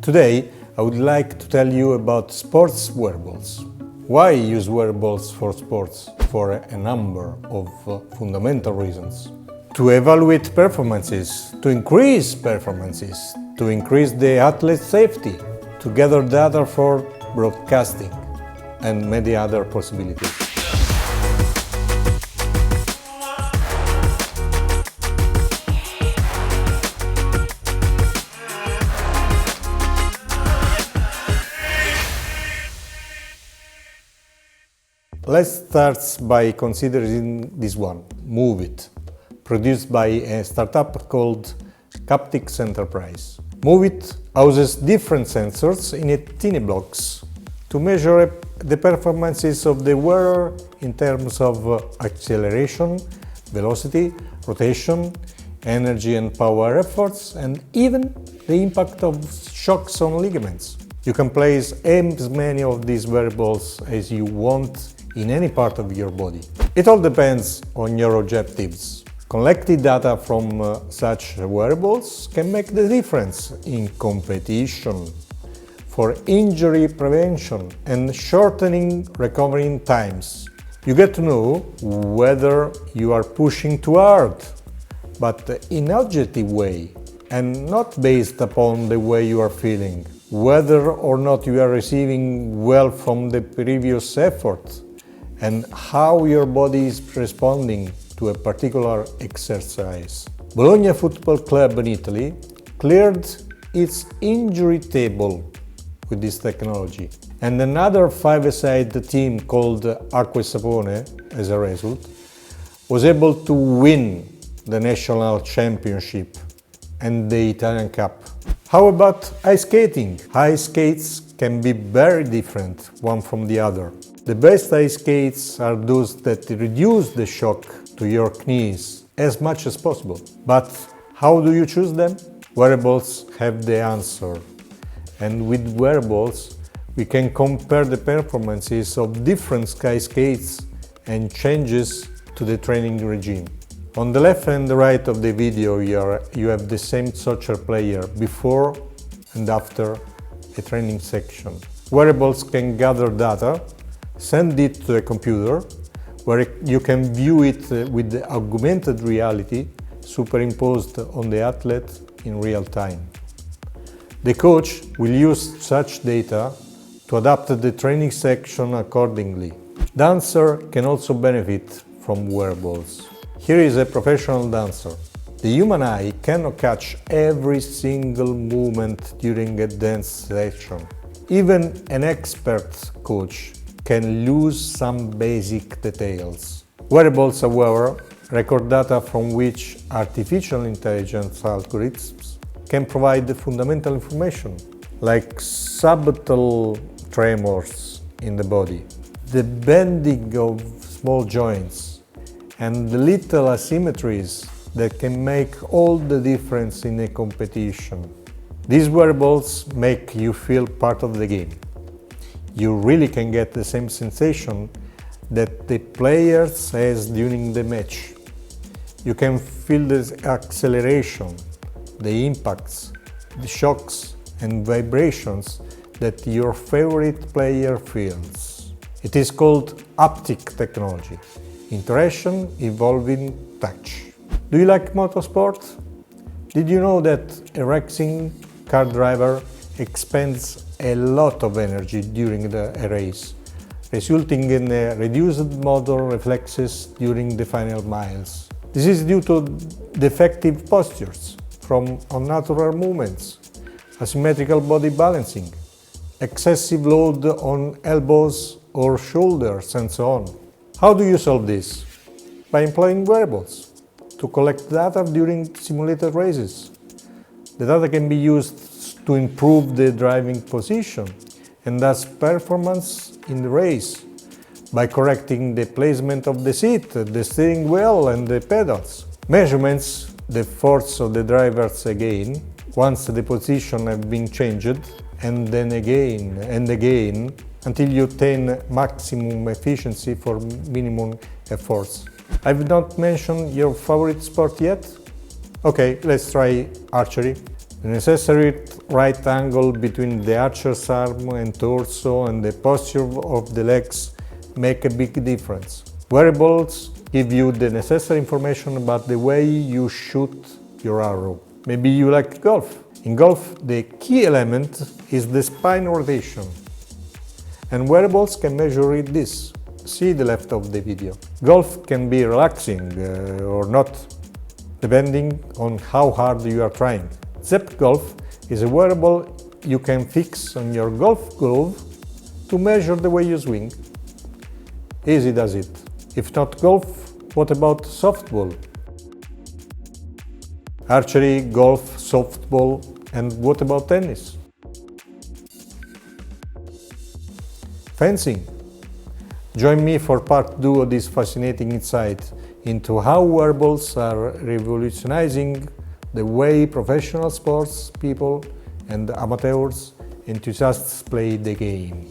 Today, I would like to tell you about sports wearables. Why use wearables for sports? For a number of fundamental reasons. To evaluate performances, to increase performances, to increase the athlete's safety, to gather data for broadcasting, and many other possibilities. Let's start by considering this one, Move It, produced by a startup called Captics Enterprise. Move It houses different sensors in a tiny blocks to measure the performances of the wearer in terms of acceleration, velocity, rotation, energy and power efforts, and even the impact of shocks on ligaments. You can place as many of these wearables as you want in any part of your body. It all depends on your objectives. Collected data from such wearables can make the difference in competition, for injury prevention and shortening recovery times. You get to know whether you are pushing too hard, but in an objective way and not based upon the way you are feeling, whether or not you are receiving well from the previous effort, and how your body is responding to a particular exercise. Bologna Football Club in Italy cleared its injury table with this technology, and another five-a-side team called Acqua e Sapone, as a result, was able to win the national championship and the Italian Cup. How about ice skating? Ice skates can be very different one from the other. The best ice skates are those that reduce the shock to your knees as much as possible. But how do you choose them? Wearables have the answer. And with wearables, we can compare the performances of different sky skates and changes to the training regime. On the left and the right of the video you have the same soccer player before and after a training section. Wearables can gather data, send it to a computer, where you can view it with the augmented reality superimposed on the athlete in real time. The coach will use such data to adapt the training section accordingly. Dancer can also benefit from wearables. Here is a professional dancer. The human eye cannot catch every single movement during a dance session. Even an expert coach can lose some basic details. Wearables, however, record data from which artificial intelligence algorithms can provide the fundamental information, like subtle tremors in the body, the bending of small joints, and the little asymmetries that can make all the difference in a competition. These wearables make you feel part of the game. You really can get the same sensation that the player has during the match. You can feel the acceleration, the impacts, the shocks and vibrations that your favorite player feels. It is called haptic technology, interaction involving touch. Do you like motorsport? Did you know that a racing car driver expends a lot of energy during a race, resulting in reduced motor reflexes during the final miles? This is due to defective postures from unnatural movements, asymmetrical body balancing, excessive load on elbows or shoulders, and so on. How do you solve this? By employing wearables to collect data during simulated races. The data can be used to improve the driving position and thus performance in the race by correcting the placement of the seat, the steering wheel and the pedals. Measurements the force of the drivers again once the position have been changed, and then again and again until you attain maximum efficiency for minimum efforts. I've not mentioned your favorite sport yet? Okay, let's try archery. The necessary right angle between the archer's arm and torso and the posture of the legs make a big difference. Wearables give you the necessary information about the way you shoot your arrow. Maybe you like golf. In golf, the key element is the spine rotation, and wearables can measure this. See the left of the video. Golf can be relaxing or not, depending on how hard you are trying. Zepp Golf is a wearable you can fix on your golf glove to measure the way you swing. Easy does it. If not golf, what about softball? Archery, golf, softball, and what about tennis? Fencing. Join me for part 2 of this fascinating insight into how wearables are revolutionizing the way professional sports people and amateurs enthusiasts play the game.